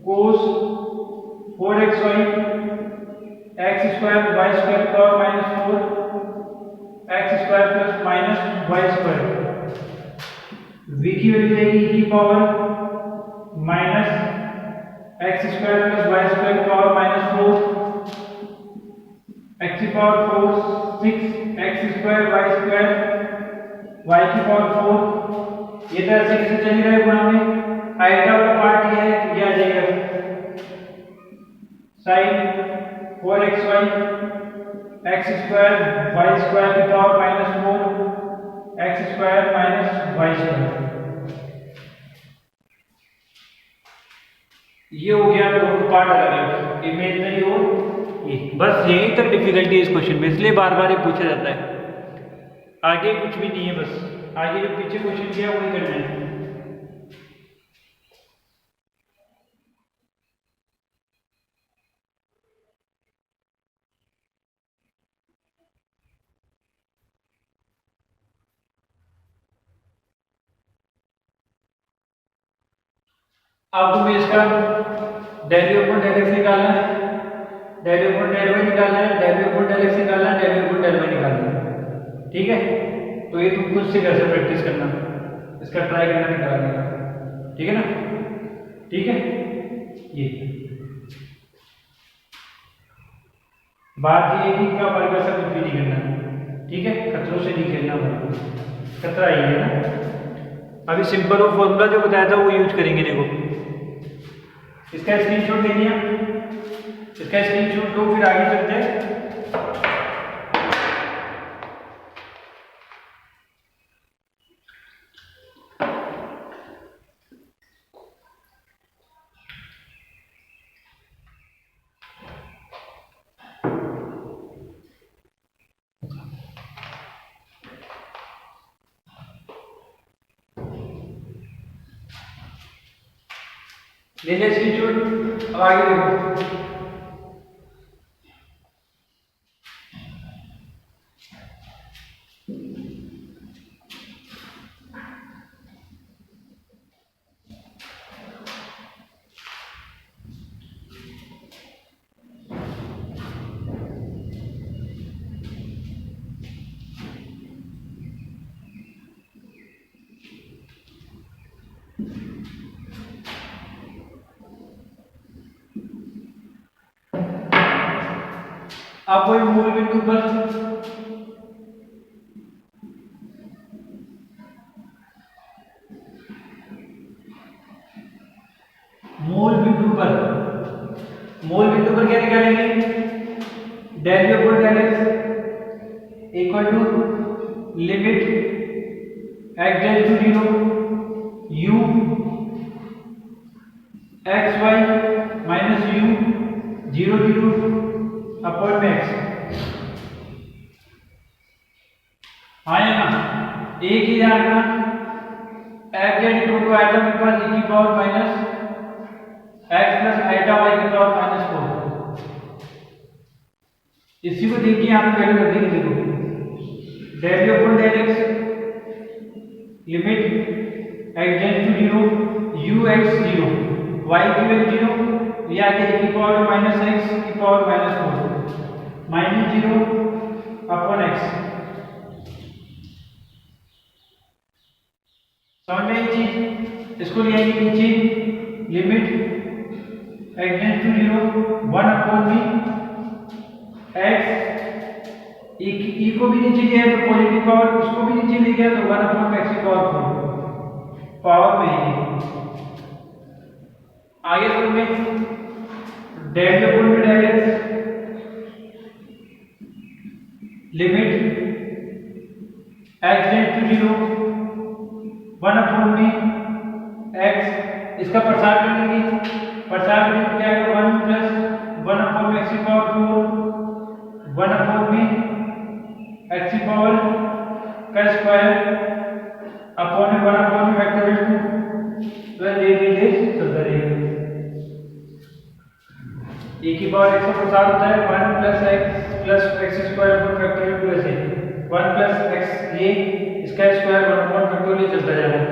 [SPEAKER 1] cos 4xy X square Y square की power -4 X square plus minus Y square. v की वैल्यू रहेगी e की power minus x square plus Y square की पावर -4 एक्स की power 4 6 X square Y square Y की power 4। ये तरह से कैसे चल रहा है गुणा में आइटा वाला पार्ट ये है तो ये आ जाएगा sin 4xy X square Y square की power -4 X square minus Y square. ये हो गया दोनों पार्ट अलग अलग इमेजिनरी और ये। बस यही तक डिफिकल्टी है इस क्वेश्चन में, इसलिए बार बार ये पूछा जाता है। आगे कुछ भी नहीं है, बस आगे जो पीछे क्वेश्चन किया वही करना है। अब तुम्हें इसका del u upon del x निकालना है, del u upon del y निकालना है, del u upon del x निकालना है, del u upon del y निकालना है। ठीक है, तो ये तुम खुद से कैसे प्रैक्टिस करना, इसका ट्राई करना निकालने का। ठीक है ना, ठीक है। ये बात ये है कि का वर्ग से कुछ भी नहीं करना, ठीक है, खतरों से नहीं खेलना, खतरा ही है ना। अभी सिंपल और फॉर्मूला जो बताया था वो यूज करेंगे। देखो इसका स्क्रीनशॉट ले लिया, इसका स्क्रीनशॉट लो, फिर आगे चलते हैं। ले लिया स्क्रीनशॉट, अब आगे देखो। अब कोई मूल बिंदु पर क्या निकालेंगे, del u upon del x equal to limit x tends to 0 u x y minus u 0 0 upon में x। हाँ या ना, एक ही ध्यान रखना, x z equal to iota के पास e की power minus x plus iota y की पावर -4। इसी को देखिए यहाँ पे पहले कर देंगे। देखो del u upon del x limit x tends to 0 u x 0 y की वैल्यू 0, ये आगे e की पावर माइनस x की पावर -4 माइनस 0 अपॉन x। समझ में ये चीज, इसको ले आएंगे नीचे, limit x tends to 0 1 upon में x, e को भी नीचे लिया तो पॉजिटिव पावर, इसको भी नीचे ले गया तो 1 अपॉन x की पावर 4 पावर में ही। आगे में del u upon del x limit x tends to 0 1 upon में x, इसका प्रसार कर देंगे, प्रसार करें तो क्या है 1 प्लस 1 अपॉन x की पावर 4 1 अपॉन में x की पावर का स्क्वायर अपॉन 1 अपॉन में फैक्टोरियल 2 तो ये चलता रहेगा। e की पावर x का प्रसार होता है 1 plus x plus x square upon factorial 2 ऐसे 1 प्लस x, ये इसका स्क्वायर 1 अपॉन फैक्टोरियल चलता जा रहा है।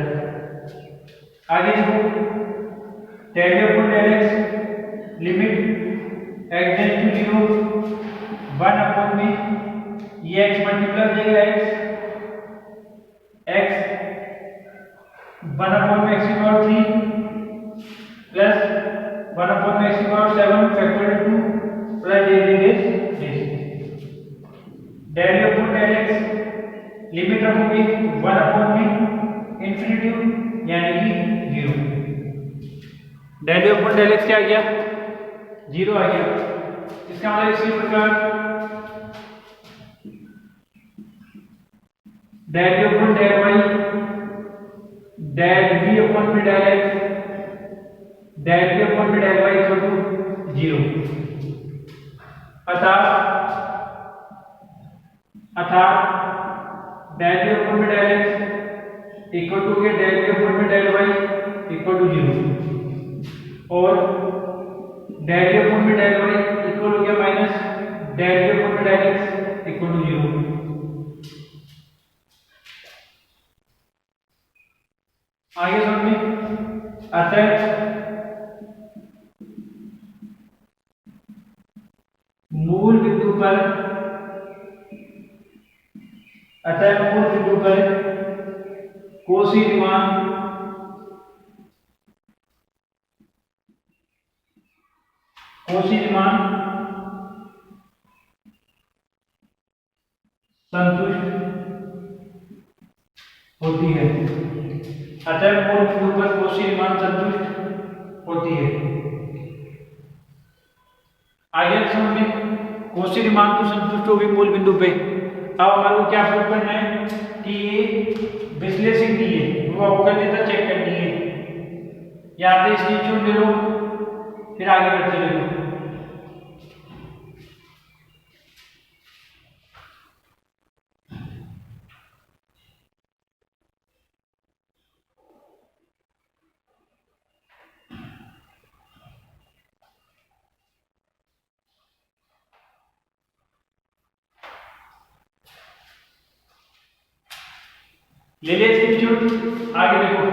[SPEAKER 1] आगे देखो del D upon del x limit x tends to 0 1 upon में ये एक्स मल्टीप्लाई हो जाएगा एक्स 1 अपॉन में एक्स की पावर 3 प्लस 1 अपॉन में एक्स की पावर 7 फैक्टोरियल 2 प्लस ये del D upon del x limit रखोगे 1 अपॉन में इंफिनिटी यानी कि 0। Del D upon del x क्या आ गया 0 आ गया। इसका मतलब इसी प्रकार del D upon del Y del V upon में del X del V upon में डेल वाई इक्वल टू 0। अर्थात डेल वी अपॉन में डेल एक्स इक्वल टू के डेल वी अपॉन में डेल वाई इक्वल टू 0 और del V upon में del Y equal हो गया माइनस डेल वी अपॉन में डेल एक्स इक्वल टू 0। आगे समझिए अतः मूल बिंदु पर कोसी रीमान संतुष्ट होती है। अतः मूल बिंदु पर कोसी रीमान संतुष्ट होती है। आगे समझ कोसी रीमान तो संतुष्ट होगी मूल बिंदु पे। अब हमारे को क्या प्रूव करना है कि ये विश्लेषण की है वो आपको कर देता चेक करनी है। यहाँ पे स्क्रीनशॉट ले लो फिर आगे बढ़ते रहो। ले ले स्क्रीनशॉट आगे देखो।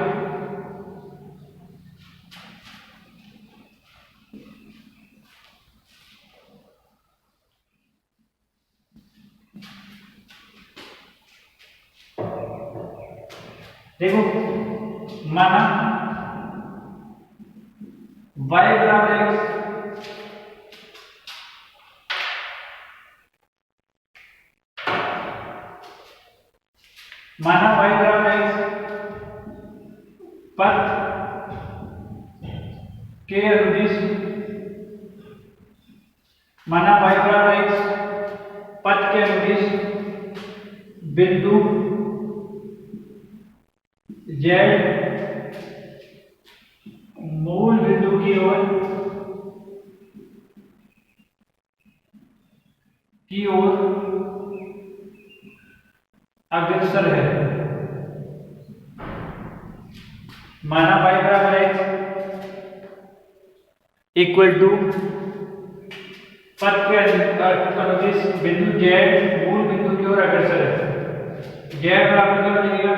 [SPEAKER 1] देखो माना y बराबर x माना y बराबर x पथ के अनुदिश माना y बराबर x पथ के अनुदिश बिंदु z मूल बिंदु की ओर अग्रसर है। माना y बराबर x इक्वल टू पथ के अनुदिश बिंदु z मूल बिंदु की ओर अग्रसर है। z बराबर क्या हो जाएगा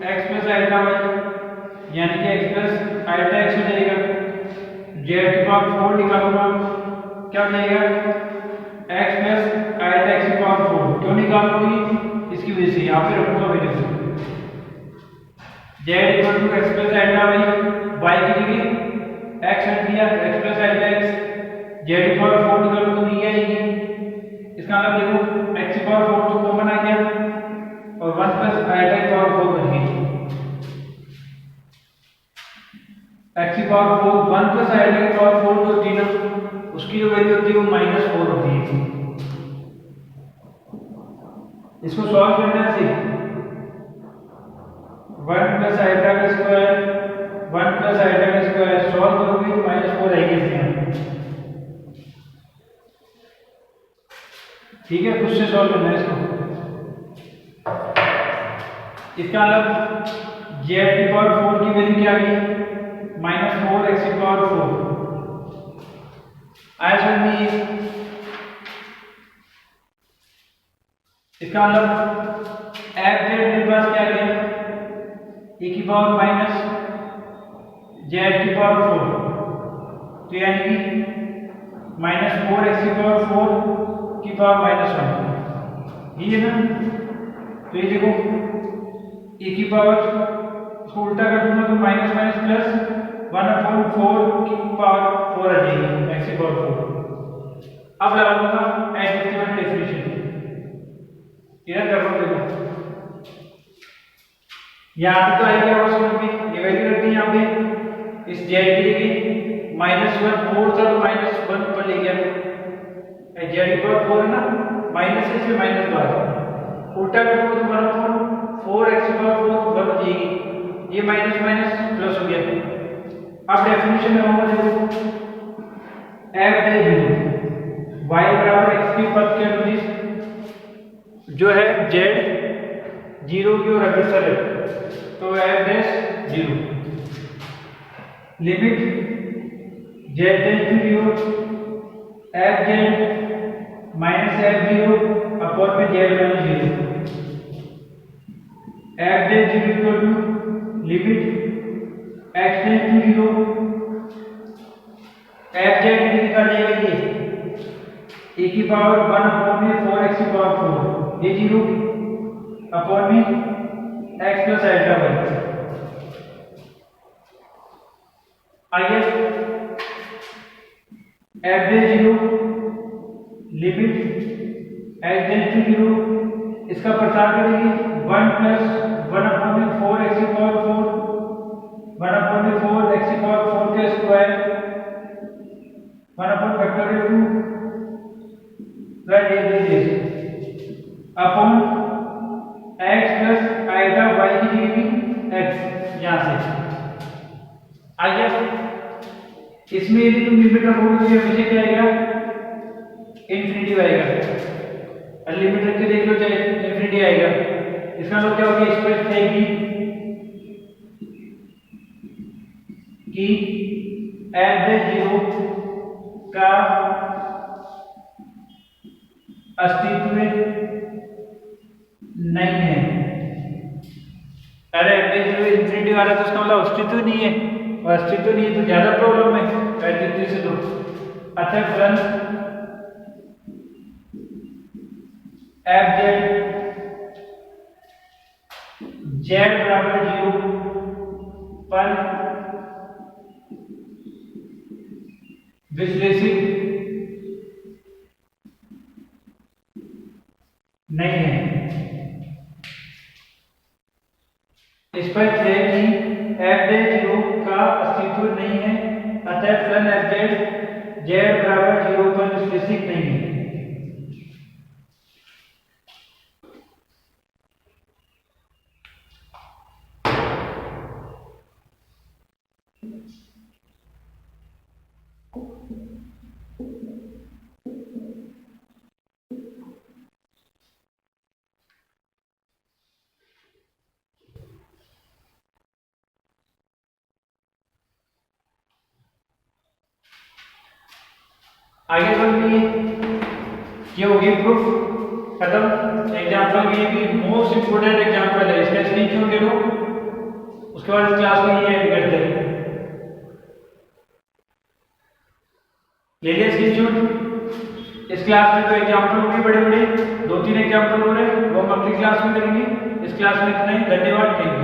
[SPEAKER 1] x प्लस आइटा y यानी कि x प्लस आइटा x हो जाएगा। z की पावर 4 निकालूंगा क्या हो जाएगा x प्लस आइटा x की पावर 4। क्यों निकालूंगी इसकी वजह से यहाँ पे रखूंगा value z equal to x plus iota y की जगह x रख दिया x plus iota x z की पावर 4 निकालो तो नहीं आएगी। इसका मतलब देखो x की पावर 4 तो कॉमन आ गया और 1 प्लस आइटा की पावर 4 बच गई। x की पावर 4 1 प्लस आइटा की पावर 4 तो होती है ना उसकी जो वैल्यू होती है वो -4 होती है। इसको सॉल्व करना है सिर्फ 1 प्लस आइटा का स्क्वायर 1 प्लस आइटा का स्क्वायर सॉल्व करोगे तो -4 आएगी इसमें। ठीक है खुद से सॉल्व करना है इसको। इसका मतलब z की पावर 4 की वैल्यू क्या आ गई -4 x की पावर 4 आया समझ में। इसका मतलब एफ जेड मेरे पास क्या गया e की पावर माइनस जेड की पावर 4 तो यानी कि -4x⁴ की पावर -1 ये है ना। तो ये देखो e की पावर इसको उल्टा कर दूंगा तो माइनस माइनस प्लस 1/4 की पावर 4 आ जाएगी x⁴। अब लगा दूंगा एडजस्टेबल डेफिनेशन, इधर कर लो। देखो यहाँ पे तो आएगी और समझ में ये वैल्यू रखनी है यहाँ पे इस जेड के लिए -1 4 था तो -1 पर ले गया जेड की पावर 4 है ना, माइनस है इसमें माइनस बार उल्टा कर दो तो 1/4 4x⁴ 1 हो जाएगी, ये माइनस माइनस प्लस हो गया। अब डेफिनेशन में होगा देखो f' 0 y बराबर x के पद के अनुदिश जो है z 0 की ओर अग्रसर है तो f' 0 limit z → 0 f(z) minus f0 upon में z minus 0 f(z) 0 equal to limit x → 0 f(z) निकाल जाएगा ये e की पावर 1 अपॉन में 4x⁴ ये 0 अपॉन में x प्लस अल्फा y। आइए f(0) लिमिट x → 0 इसका प्रसार करेंगे 1 प्लस 1 अपॉन में 4x⁴ 1 अपॉन में 4x⁴ के square 1 upon factorial 2 plus upon x plus iota y की जगह भी x यहां से। आइए इसमें यदि तुम लिमिट रखोगे तो ये हमेशा क्या आएगा इन्फिनिटी आएगा, और लिमिट रख के देख लो चाहे इन्फिनिटी आएगा। इसका मतलब क्या होगा एक्सप्रेस रहेगी कि f(0) का अस्तित्व नहीं है। अरे f(0) इन्फिनिटी आ रहा है तो उसका मतलब अस्तित्व नहीं है, और अस्तित्व नहीं है तो ज्यादा प्रॉब्लम है अस्तित्व से। तो अच्छा फ्रेंड्स f(z) z बराबर 0 पर विश्लेषित नहीं है। स्पष्ट है कि f(0) का अस्तित्व नहीं है, अतः फलन f(z) z बराबर 0 पर विश्लेषित नहीं है। आगे बढ़िए ये होगी प्रूफ खत्म। एग्जाम्पल ये भी मोस्ट इंपोर्टेंट एग्जाम्पल है, इसका स्क्रीनशॉट ले लो, उसके बाद इस क्लास में ये ऐड करते हैं। ले लिया स्क्रीनशॉट। इस क्लास में तो एग्जाम्पल होंगे बड़े बड़े, 2-3 एग्जाम्पल हो रहे हैं वो हम अगली क्लास में करेंगे। इस क्लास में इतना ही, धन्यवाद।